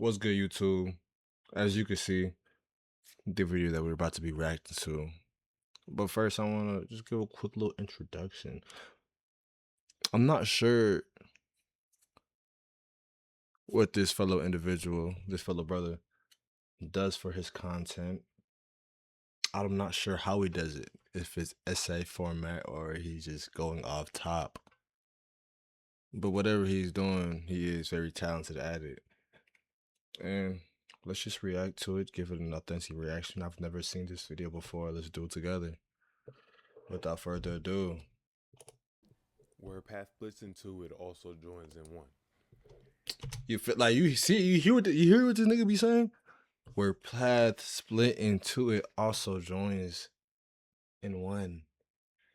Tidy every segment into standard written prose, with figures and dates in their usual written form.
What's good, YouTube? As you can see, the video that we're about to be reacting to. But first, I want to just give a quick little introduction. I'm not sure what this fellow individual, this fellow brother, does for his content. I'm not sure how he does it, if it's essay format or he's just going off top. But whatever he's doing, he is very talented at it. And let's just react to it, give it an authentic reaction. I've never seen this video before. Let's do it together. Without further ado. Where a path splits in two, it also joins in one. You feel like you hear what this nigga be saying? Where paths split in two, it also joins in one.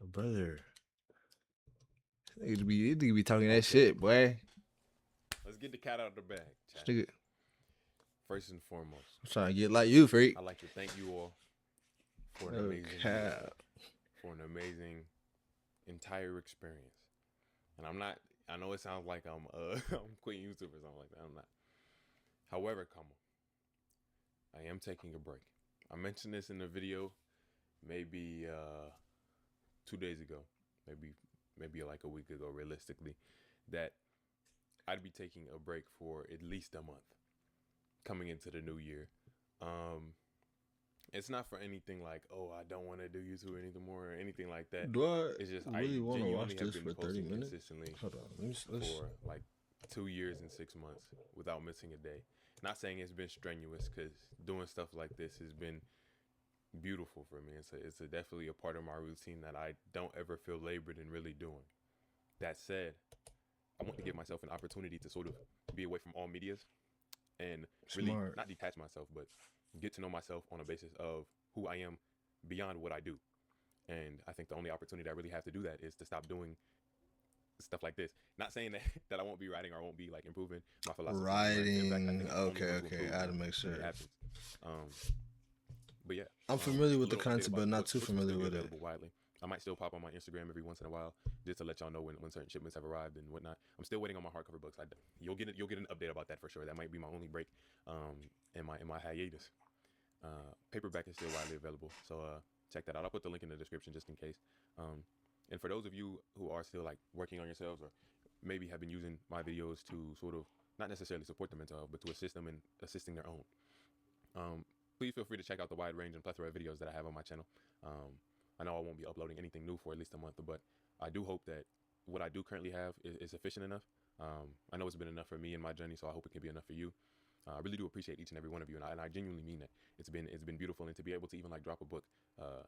Brother. Nigga be talking that shit, boy. Let's get the cat out of the bag, chat. Nigga, First and foremost, I'm trying to get like you, freak. I'd like to thank you all for an amazing entire experience. And I know it sounds like I'm quitting YouTube or something like that. I'm not. However, I am taking a break. I mentioned this in the video maybe 2 days ago, maybe like a week ago, realistically, that I'd be taking a break for at least a month coming into the new year. It's not for anything like, oh, I don't want to do YouTube anymore or anything like that. It's just I really want to watch this for 30 minutes consistently. Hold on, let's... for like 2 years and 6 months without missing a day. Not saying it's been strenuous, because doing stuff like this has been beautiful for me. It's definitely a part of my routine that I don't ever feel labored in really doing. That said, I want to give myself an opportunity to sort of be away from all medias and really not detach myself, but get to know myself on a basis of who I am beyond what I do. And I think the only opportunity I really have to do that is to stop doing stuff like this. Not saying that I won't be writing or I won't be like improving my philosophy. Writing, in fact, okay. I had to make sure it happens. But yeah, I'm familiar with the concept, but not too familiar with it. Widely. I might still pop on my Instagram every once in a while just to let y'all know when certain shipments have arrived and whatnot. I'm still waiting on my hardcover books. You'll get an update about that for sure. That might be my only break in my hiatus. Paperback is still widely available, so check that out. I'll put the link in the description just in case. And for those of you who are still like working on yourselves, or maybe have been using my videos to sort of not necessarily support the mental health, but to assist them in assisting their own, please feel free to check out the wide range and plethora of videos that I have on my channel. I know I won't be uploading anything new for at least a month, but I do hope that what I do currently have is sufficient enough. I know it's been enough for me in my journey, so I hope it can be enough for you. I really do appreciate each and every one of you, and I genuinely mean that. It's been beautiful, and to be able to even like drop a book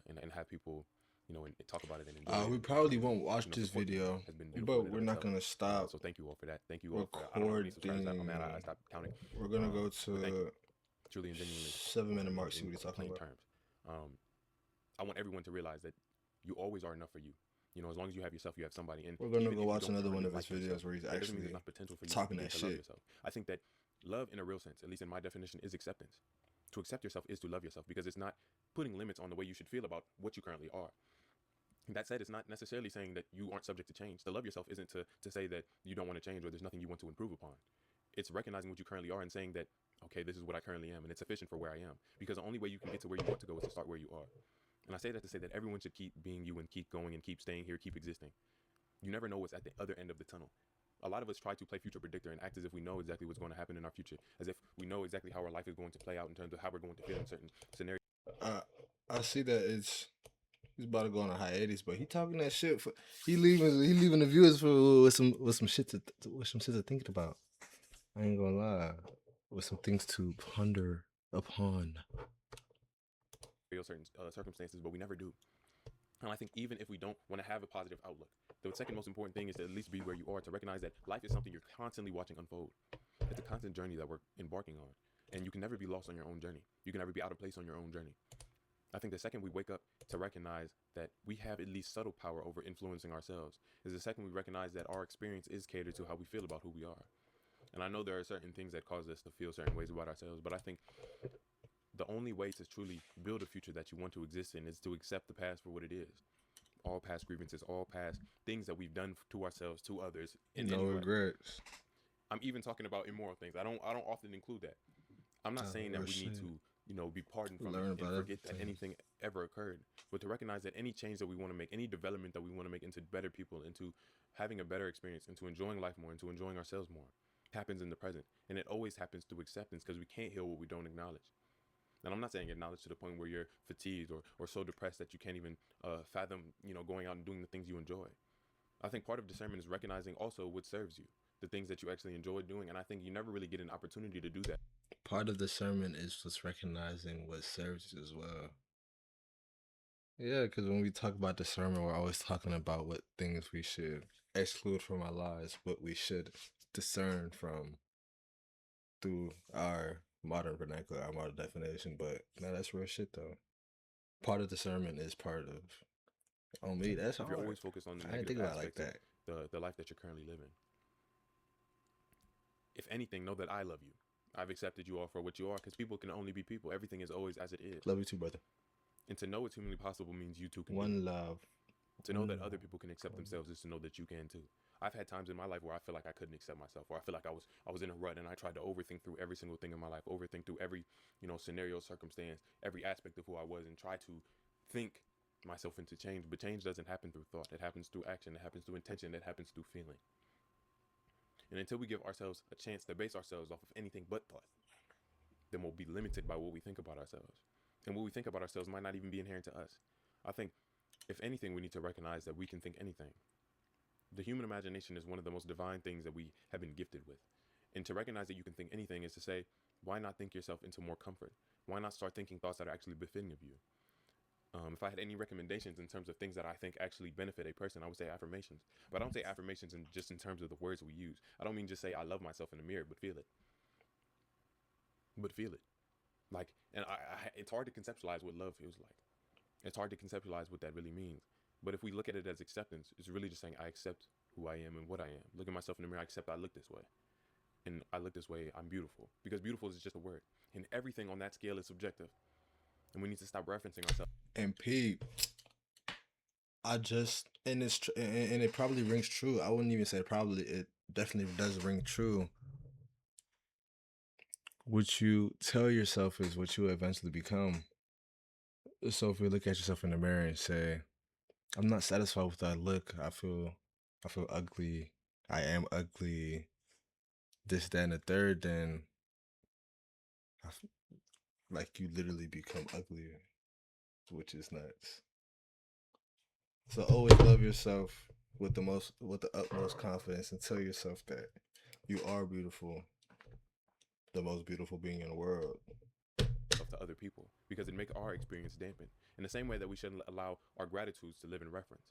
and have people, you know, and talk about it and enjoy it. We probably won't watch this video, but we're not gonna stop. So thank you all for that. Thank you all for that. I stopped counting. We're gonna go to truly and genuinely 7-minute mark. See what he's talking about. Terms. I want everyone to realize that you always are enough for you. You know, as long as you have yourself, you have somebody. And we're gonna go watch another one of his videos where he's actually enough potential for you talking that shit. I think that love, in a real sense, at least in my definition, is acceptance. To accept yourself is to love yourself, because it's not putting limits on the way you should feel about what you currently are. That said, it's not necessarily saying that you aren't subject to change. To love yourself isn't to say that you don't want to change or there's nothing you want to improve upon. It's recognizing what you currently are and saying that, okay, this is what I currently am, and it's sufficient for where I am. Because the only way you can get to where you want to go is to start where you are. And I say that to say that everyone should keep being you and keep going and keep staying here, keep existing. You never know what's at the other end of the tunnel. A lot of us try to play future predictor and act as if we know exactly what's going to happen in our future, as if we know exactly how our life is going to play out in terms of how we're going to feel in certain scenarios. I see that he's about to go on a hiatus, but he talking that shit for he leaving the viewers for with some shit to think about. I ain't gonna lie, with some things to ponder upon. Certain circumstances, but we never do. And I think even if we don't want to have a positive outlook, the second most important thing is to at least be where you are, to recognize that life is something you're constantly watching unfold. It's a constant journey that we're embarking on, and you can never be lost on your own journey. You can never be out of place on your own journey. I think the second we wake up to recognize that we have at least subtle power over influencing ourselves is the second we recognize that our experience is catered to how we feel about who we are. And I know there are certain things that cause us to feel certain ways about ourselves, but I think the only way to truly build a future that you want to exist in is to accept the past for what it is. All past grievances, all past things that we've done to ourselves, to others. No regrets. I'm even talking about immoral things. I don't often include that. I'm not saying that Real we need shit. to, be pardoned from it Learn and about forget that everything. anything ever occurred, but to recognize that any change that we want to make, any development that we want to make into better people, into having a better experience, into enjoying life more, into enjoying ourselves more, happens in the present, and it always happens through acceptance because we can't heal what we don't acknowledge. And I'm not saying acknowledge to the point where you're fatigued or so depressed that you can't even fathom, going out and doing the things you enjoy. I think part of discernment is recognizing also what serves you, the things that you actually enjoy doing. And I think you never really get an opportunity to do that. Part of the sermon is just recognizing what serves you as well. Yeah, because when we talk about discernment, we're always talking about what things we should exclude from our lives, what we should discern from through our modern vernacular, our modern definition. But no, that's real shit though. Part of discernment is part of. On me, that's If you're hard. always focused on the I didn't negative think about it like aspects of that. the life that you're currently living, if anything, know that I love you. I've accepted you all for what you are because people can only be people. Everything is always as it is. Love you too, brother. And to know it's humanly possible means you too can be. One love. To know One that love. other people can accept themselves is to know that you can too. I've had times in my life where I feel like I couldn't accept myself, or I feel like I was in a rut and I tried to overthink through every single thing in my life, overthink through every, scenario, circumstance, every aspect of who I was, and try to think myself into change. But change doesn't happen through thought. It happens through action. It happens through intention. It happens through feeling. And until we give ourselves a chance to base ourselves off of anything but thought, then we'll be limited by what we think about ourselves. And what we think about ourselves might not even be inherent to us. I think, if anything, we need to recognize that we can think anything. The human imagination is one of the most divine things that we have been gifted with. And to recognize that you can think anything is to say, why not think yourself into more comfort? Why not start thinking thoughts that are actually befitting of you? If I had any recommendations in terms of things that I think actually benefit a person, I would say affirmations. But I don't say affirmations just in terms of the words we use. I don't mean just say I love myself in the mirror, but feel it. But feel it. Like, and it's hard to conceptualize what love feels like. It's hard to conceptualize what that really means. But if we look at it as acceptance, it's really just saying I accept who I am and what I am. Look at myself in the mirror, I accept I look this way. And I look this way, I'm beautiful. Because beautiful is just a word. And everything on that scale is subjective. And we need to stop referencing ourselves. And Pete, and and it probably rings true. I wouldn't even say probably. It definitely does ring true. What you tell yourself is what you eventually become. So if you look at yourself in the mirror and say, "I'm not satisfied with that look. I feel ugly. I am ugly. This, that, and the third," then like you literally become uglier, which is nuts. So always love yourself with the utmost confidence, and tell yourself that you are beautiful, the most beautiful being in the world. To other people because it makes our experience dampen. In the same way that we shouldn't allow our gratitudes to live in reference.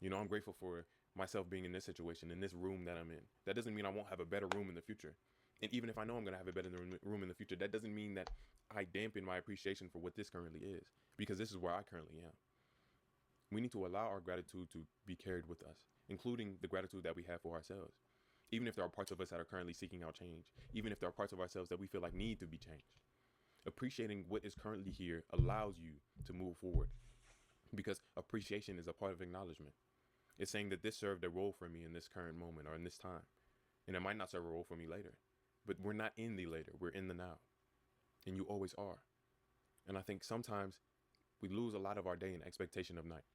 I'm grateful for myself being in this situation, in this room that I'm in. That doesn't mean I won't have a better room in the future. And even if I know I'm going to have a better room in the future, that doesn't mean that I dampen my appreciation for what this currently is, because this is where I currently am. We need to allow our gratitude to be carried with us, including the gratitude that we have for ourselves. Even if there are parts of us that are currently seeking out change, even if there are parts of ourselves that we feel like need to be changed. Appreciating what is currently here allows you to move forward, because appreciation is a part of acknowledgement. It's saying that this served a role for me in this current moment or in this time, and it might not serve a role for me later. But we're not in the later, we're in the now, and you always are. And I think sometimes we lose a lot of our day in expectation of night.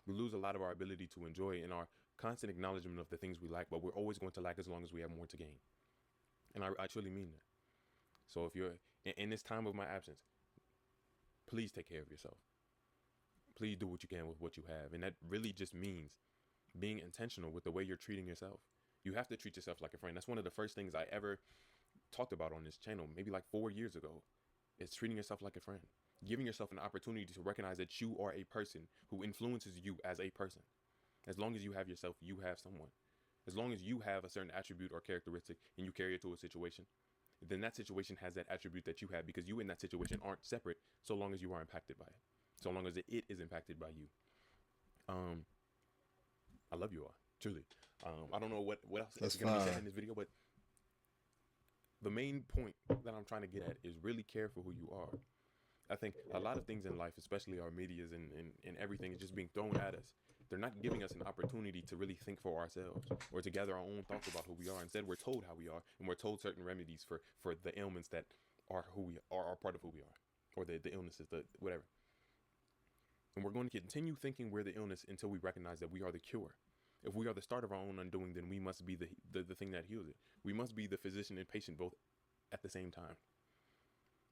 We lose a lot of our ability to enjoy in our constant acknowledgement of the things we like, but we're always going to lack as long as we have more to gain. And I truly mean that. So if you're in this time of my absence, please take care of yourself. Please do what you can with what you have. And that really just means being intentional with the way you're treating yourself. You have to treat yourself like a friend. That's one of the first things I ever talked about on this channel, maybe like 4 years ago. It's treating yourself like a friend. Giving yourself an opportunity to recognize that you are a person who influences you as a person. As long as you have yourself, you have someone. As long as you have a certain attribute or characteristic and you carry it to a situation, then that situation has that attribute that you have, because you in that situation aren't separate so long as you are impacted by it. So long as it is impacted by you. I love you all, truly. I don't know what else is going to be said in this video, but the main point that I'm trying to get at is really care for who you are. I think a lot of things in life, especially our medias and everything, is just being thrown at us They're not giving us an opportunity to really think for ourselves or to gather our own thoughts about who we are. Instead, we're told how we are, and we're told certain remedies for the ailments that are who we are part of who we are, or the illnesses, the whatever. And we're going to continue thinking we're the illness until we recognize that we are the cure. If we are the start of our own undoing, then we must be the thing that heals it. We must be the physician and patient both at the same time.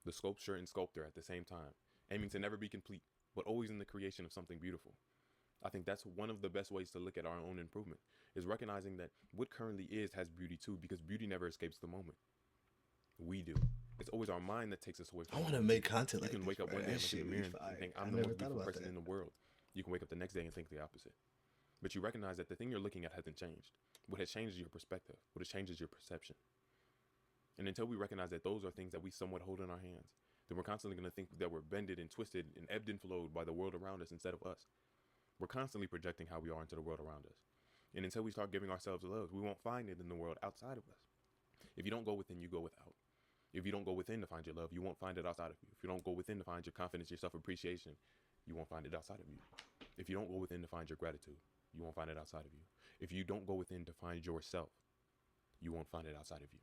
The sculpture and sculptor at the same time, aiming to never be complete, but always in the creation of something beautiful. I think that's one of the best ways to look at our own improvement, is recognizing that what currently is has beauty too, because beauty never escapes the moment. We do. It's always our mind that takes us away from I it. want to make content You like can this, wake up bro. one day That and look in shit the be mirror fire. and think, I I'm the never most thought beautiful about person that. in the world. You can wake up the next day and think the opposite. But you recognize that the thing you're looking at hasn't changed. What has changed is your perspective. What has changed is your perception. And until we recognize that those are things that we somewhat hold in our hands, then we're constantly going to think that we're bended and twisted and ebbed and flowed by the world around us instead of us. We're constantly projecting how we are into the world around us. And until we start giving ourselves love, we won't find it in the world outside of us. If you don't go within, you go without. If you don't go within to find your love, you won't find it outside of you. If you don't go within to find your confidence, your self-appreciation, you won't find it outside of you. If you don't go within to find your gratitude, you won't find it outside of you. If you don't go within to find yourself, you won't find it outside of you.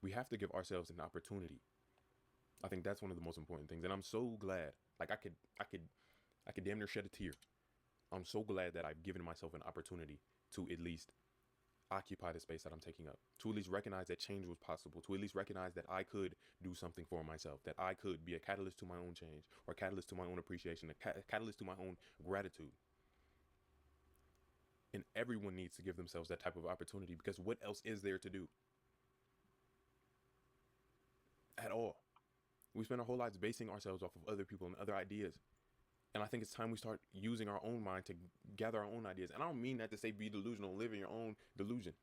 We have to give ourselves an opportunity. I think that's one of the most important things. And I'm so glad, like I could damn near shed a tear. I'm so glad that I've given myself an opportunity to at least occupy the space that I'm taking up, to at least recognize that change was possible, to at least recognize that I could do something for myself, that I could be a catalyst to my own change, or a catalyst to my own appreciation, a catalyst to my own gratitude. And everyone needs to give themselves that type of opportunity, because what else is there to do? At all. We spend our whole lives basing ourselves off of other people and other ideas. And I think it's time we start using our own mind to gather our own ideas. And I don't mean that to say be delusional, live in your own delusion.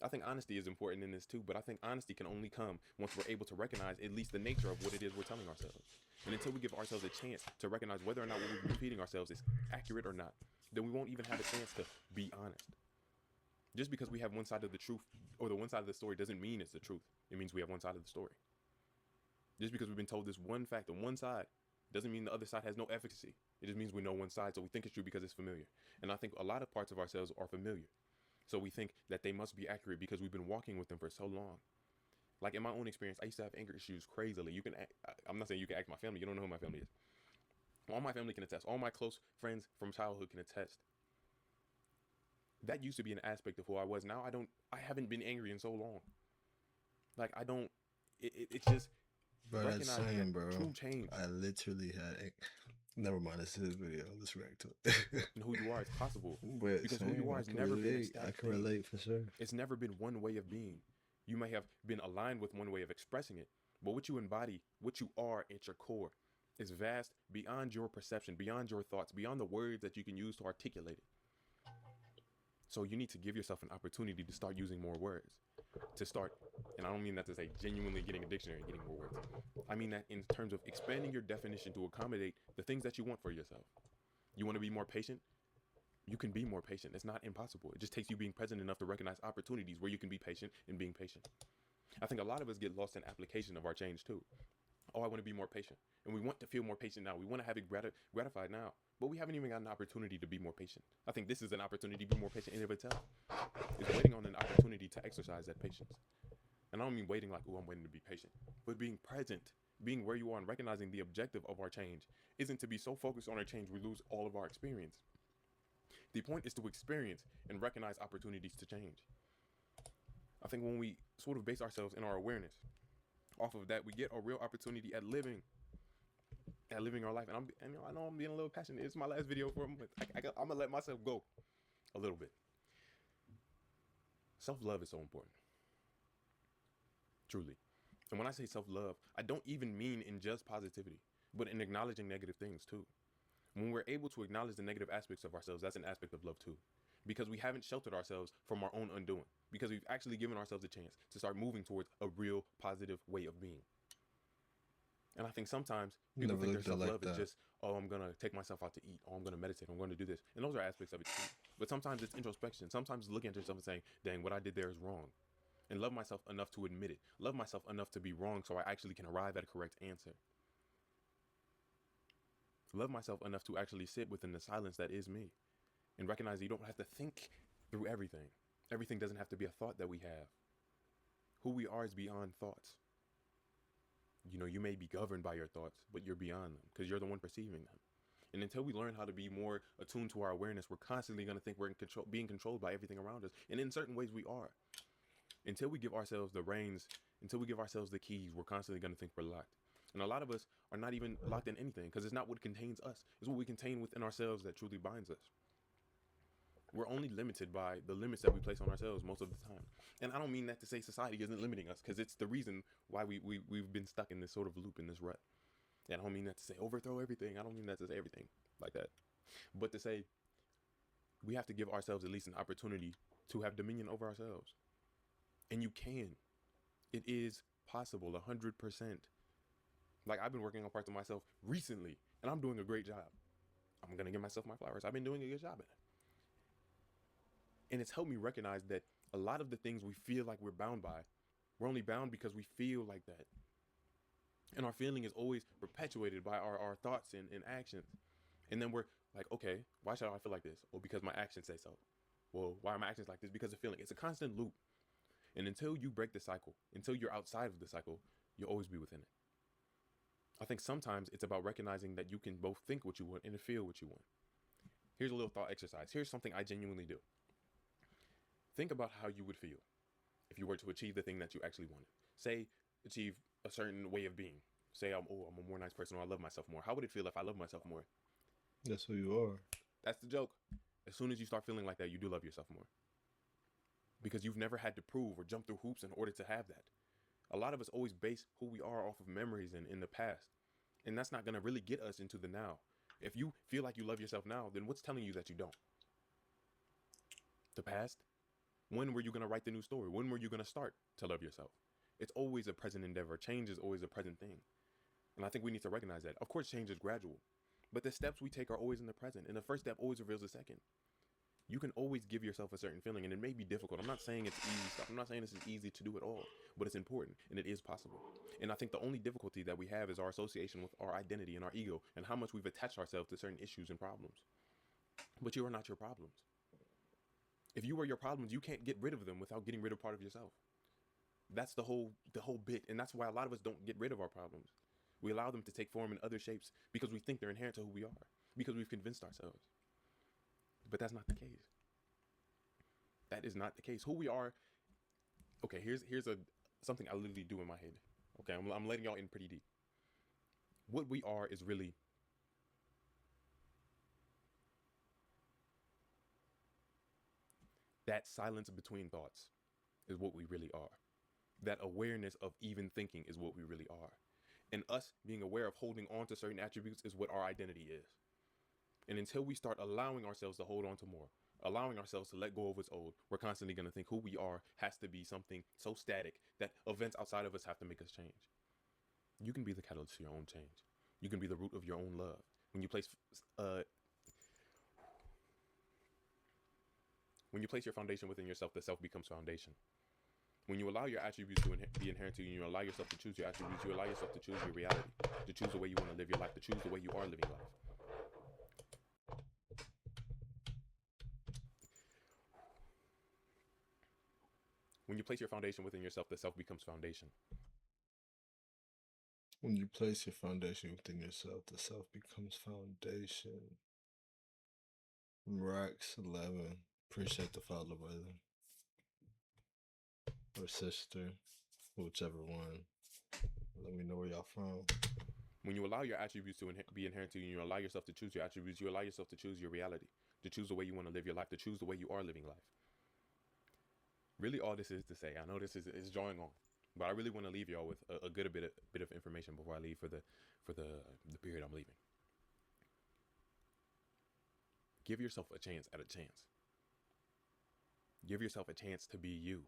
I think honesty is important in this too, but I think honesty can only come once we're able to recognize at least the nature of what it is we're telling ourselves. And until we give ourselves a chance to recognize whether or not what we're repeating ourselves is accurate or not, then we won't even have a chance to be honest. Just because we have one side of the truth or the one side of the story doesn't mean it's the truth. It means we have one side of the story. Just because we've been told this one fact on one side doesn't mean the other side has no efficacy. It just means we know one side, so we think it's true because it's familiar. And I think a lot of parts of ourselves are familiar. So we think that they must be accurate because we've been walking with them for so long. Like in my own experience, I used to have anger issues crazily. I'm not saying you can ask my family. You don't know who my family is. All my family can attest. All my close friends from childhood can attest. That used to be an aspect of who I was. Now I haven't been angry in so long. Like it's just Bro, that's recognizing same, that bro. true change I literally had. Never mind, this is his video. Let's react to it. and who you are is possible. But Because same, who you are I has can never been a relate. I static can thing. relate for sure. It's never been one way of being. You may have been aligned with one way of expressing it, but what you embody, what you are at your core, is vast beyond your perception, beyond your thoughts, beyond the words that you can use to articulate it. So you need to give yourself an opportunity to start using more words. To start, and I don't mean that to say genuinely getting a dictionary and getting more words. I mean that in terms of expanding your definition to accommodate the things that you want for yourself. You want to be more patient? You can be more patient. It's not impossible. It just takes you being present enough to recognize opportunities where you can be patient and being patient. I think a lot of us get lost in application of our change too. Oh, I want to be more patient. And we want to feel more patient now. We want to have it gratified now. But we haven't even got an opportunity to be more patient. I think this is an opportunity to be more patient in and of itself. It's waiting on an opportunity to exercise that patience. And I don't mean waiting like, oh, I'm waiting to be patient. But being present, being where you are and recognizing the objective of our change isn't to be so focused on our change we lose all of our experience. The point is to experience and recognize opportunities to change. I think when we sort of base ourselves in our awareness, off of that, we get a real opportunity at living our life. And I know I'm being a little passionate. It's my last video for a moment. I'm gonna let myself go a little bit. Self-love is so important, truly. And when I say self-love, I don't even mean in just positivity, but in acknowledging negative things too. When we're able to acknowledge the negative aspects of ourselves, that's an aspect of love too. Because we haven't sheltered ourselves from our own undoing. Because we've actually given ourselves a chance to start moving towards a real positive way of being. And I think sometimes people think their self-love is just, oh, I'm going to take myself out to eat. Oh, I'm going to meditate. I'm going to do this. And those are aspects of it too. But sometimes it's introspection. Sometimes it's looking at yourself and saying, dang, what I did there is wrong. And love myself enough to admit it. Love myself enough to be wrong so I actually can arrive at a correct answer. Love myself enough to actually sit within the silence that is me. and recognize that you don't have to think through everything. Everything doesn't have to be a thought that we have. Who we are is beyond thoughts. You know, you may be governed by your thoughts, but you're beyond them because you're the one perceiving them. And until we learn how to be more attuned to our awareness, we're constantly going to think we're in control, being controlled by everything around us. And in certain ways, we are. Until we give ourselves the reins, until we give ourselves the keys, we're constantly going to think we're locked. And a lot of us are not even locked in anything because it's not what contains us. It's what we contain within ourselves that truly binds us. We're only limited by the limits that we place on ourselves most of the time. And I don't mean that to say society isn't limiting us, because it's the reason why we've been stuck in this sort of loop, in this rut. And I don't mean that to say overthrow everything. I don't mean that to say everything like that. But to say we have to give ourselves at least an opportunity to have dominion over ourselves. And you can. It is possible, 100%. Like, I've been working on parts of myself recently, and I'm doing a great job. I'm going to give myself my flowers. I've been doing a good job at it. And it's helped me recognize that a lot of the things we feel like we're bound by, we're only bound because we feel like that. And our feeling is always perpetuated by our thoughts and actions. And then we're like, okay, why should I feel like this? Well, because my actions say so. Well, why are my actions like this? Because of feeling. It's a constant loop. And until you break the cycle, until you're outside of the cycle, you'll always be within it. I think sometimes it's about recognizing that you can both think what you want and feel what you want. Here's a little thought exercise. Here's something I genuinely do. Think about how you would feel if you were to achieve the thing that you actually wanted. Say, achieve a certain way of being. Say, I'm a more nice person, or I love myself more. How would it feel if I love myself more? That's who you are. That's the joke. As soon as you start feeling like that, you do love yourself more. Because you've never had to prove or jump through hoops in order to have that. A lot of us always base who we are off of memories in the past. And that's not going to really get us into the now. If you feel like you love yourself now, then what's telling you that you don't? The past? When were you going to write the new story? When were you going to start to love yourself? It's always a present endeavor. Change is always a present thing. And I think we need to recognize that. Of course, change is gradual. But the steps we take are always in the present. And the first step always reveals the second. You can always give yourself a certain feeling, and it may be difficult. I'm not saying it's easy stuff. I'm not saying this is easy to do at all, but it's important, and it is possible. And I think the only difficulty that we have is our association with our identity and our ego, and how much we've attached ourselves to certain issues and problems. But you are not your problems. If you were your problems, you can't get rid of them without getting rid of part of yourself. That's the whole bit, and that's why a lot of us don't get rid of our problems. We allow them to take form in other shapes because we think they're inherent to who we are, because we've convinced ourselves. But that's not the case. That is not the case. Who we are. Okay, here's something I literally do in my head. Okay, I'm letting y'all in pretty deep. What we are is really that silence between thoughts is what we really are. That awareness of even thinking is what we really are. And us being aware of holding on to certain attributes is what our identity is. And until we start allowing ourselves to hold on to more, allowing ourselves to let go of what's old, we're constantly going to think who we are has to be something so static that events outside of us have to make us change. You can be the catalyst to your own change. You can be the root of your own love. When you place your foundation within yourself, the self becomes foundation. When you allow your attributes to be inherent to you, and you allow yourself to choose your attributes, you allow yourself to choose your reality, to choose the way you want to live your life, to choose the way you are living life. When you place your foundation within yourself, the self becomes foundation. When you place your foundation within yourself, the self becomes foundation. Reacts 11. Appreciate the follow, brother. Or sister. Whichever one. Let me know where y'all from. When you allow your attributes to be inherent to you, and you allow yourself to choose your attributes, you allow yourself to choose your reality, to choose the way you want to live your life, to choose the way you are living life. Really, all this is to say, I know this is drawing on, but I really want to leave y'all with a good bit of information before I leave for the period I'm leaving. Give yourself a chance at a chance. Give yourself a chance to be you.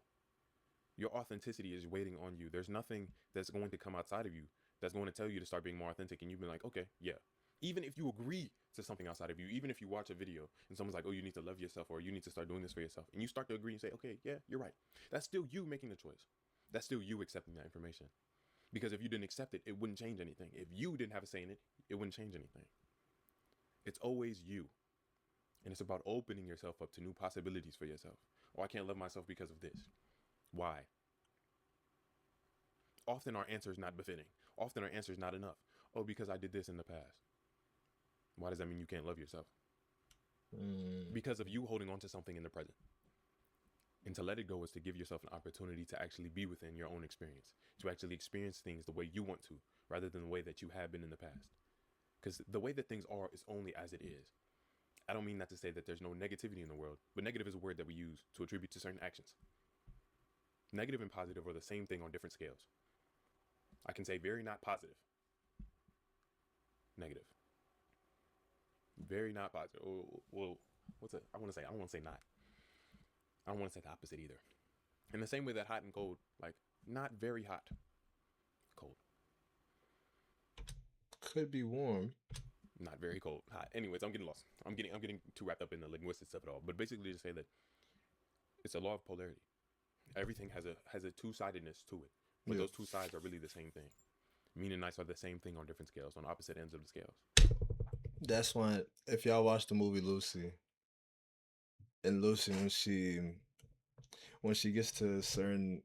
Your authenticity is waiting on you. There's nothing that's going to come outside of you that's going to tell you to start being more authentic. And you've been like, okay, yeah. Even if you agree to something outside of you, even if you watch a video and someone's like, oh, you need to love yourself, or you need to start doing this for yourself, and you start to agree and say, okay, yeah, you're right. That's still you making the choice. That's still you accepting that information. Because if you didn't accept it, it wouldn't change anything. If you didn't have a say in it, it wouldn't change anything. It's always you. And it's about opening yourself up to new possibilities for yourself. Oh, I can't love myself because of this. Why? Often our answer is not befitting. Often our answer is not enough. Oh, because I did this in the past. Why does that mean you can't love yourself? Because of you holding on to something in the present. And to let it go is to give yourself an opportunity to actually be within your own experience, to actually experience things the way you want to, rather than the way that you have been in the past. Because the way that things are is only as it is. I don't mean that to say that there's no negativity in the world, but negative is a word that we use to attribute to certain actions. Negative and positive are the same thing on different scales. I can say very not positive. Negative. Very not positive. Well, what's it? I want to say. I don't want to say not. I don't want to say the opposite either. In the same way that hot and cold, like not very hot, cold. Could be warm. Not very cold, hot. Anyways, I'm getting lost. I'm getting too wrapped up in the linguistics of it all. But basically, to say that it's a law of polarity. Everything has a two-sidedness to it, but those two sides are really the same thing. Mean and nice are the same thing on different scales, on opposite ends of the scales. That's why if y'all watch the movie Lucy, and Lucy when she gets to a certain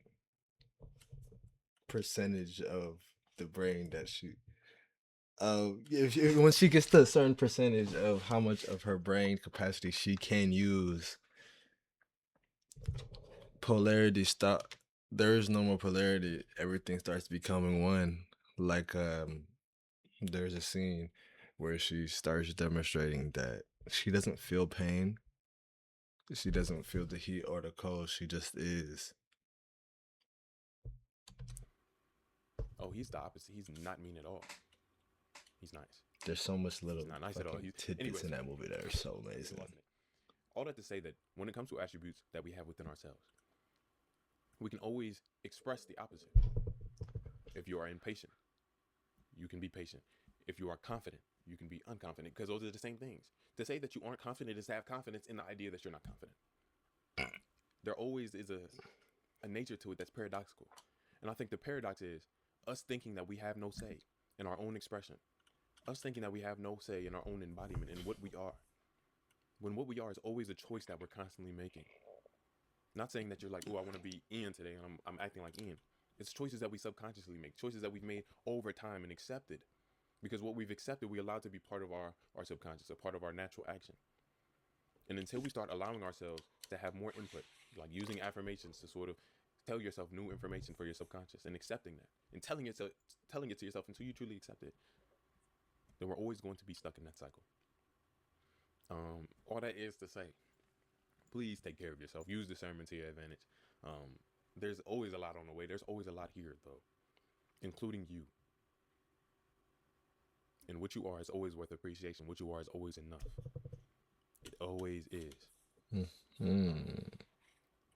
percentage of the brain that she when she gets to a certain percentage of how much of her brain capacity she can use, polarity stop. There is no more polarity. Everything starts becoming one. Like there's a scene where she starts demonstrating that she doesn't feel pain. She doesn't feel the heat or the cold. She just is. Oh, he's the opposite. He's not mean at all. He's nice. There's so much little He's not nice at all. tidbits Anyways, in that movie that are so amazing. All that to say that when it comes to attributes that we have within ourselves, we can always express the opposite. If you are impatient, you can be patient. If you are confident, you can be unconfident, because those are the same things. To say that you aren't confident is to have confidence in the idea that you're not confident. There always is a nature to it that's paradoxical. And I think the paradox is us thinking that we have no say in our own expression, us thinking that we have no say in our own embodiment in what we are, when what we are is always a choice that we're constantly making. Not saying that you're like, oh, I want to be Ian today and I'm acting like Ian. It's choices that we subconsciously make, choices that we've made over time and accepted. Because what we've accepted, we allow to be part of our subconscious, a part of our natural action. And until we start allowing ourselves to have more input, like using affirmations to sort of tell yourself new information for your subconscious and accepting that and telling it to yourself until you truly accept it, then we're always going to be stuck in that cycle. All that is to say, please take care of yourself. Use discernment to your advantage. There's always a lot on the way. There's always a lot here, though, including you. And what you are is always worth appreciation. What you are is always enough. It always is.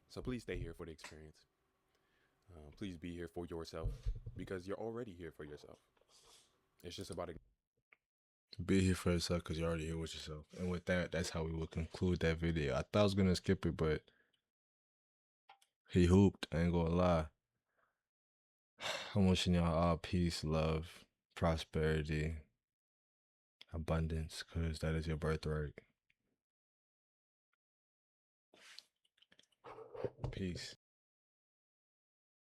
So please stay here for the experience. Please be here for yourself, because you're already here for yourself. It's just about be here for yourself because you're already here with yourself. And with that, that's how we will conclude that video. I thought I was gonna skip it, but he hooped. I ain't gonna lie. I'm wishing y'all all peace, love, prosperity, abundance, because that is your birthright. Peace.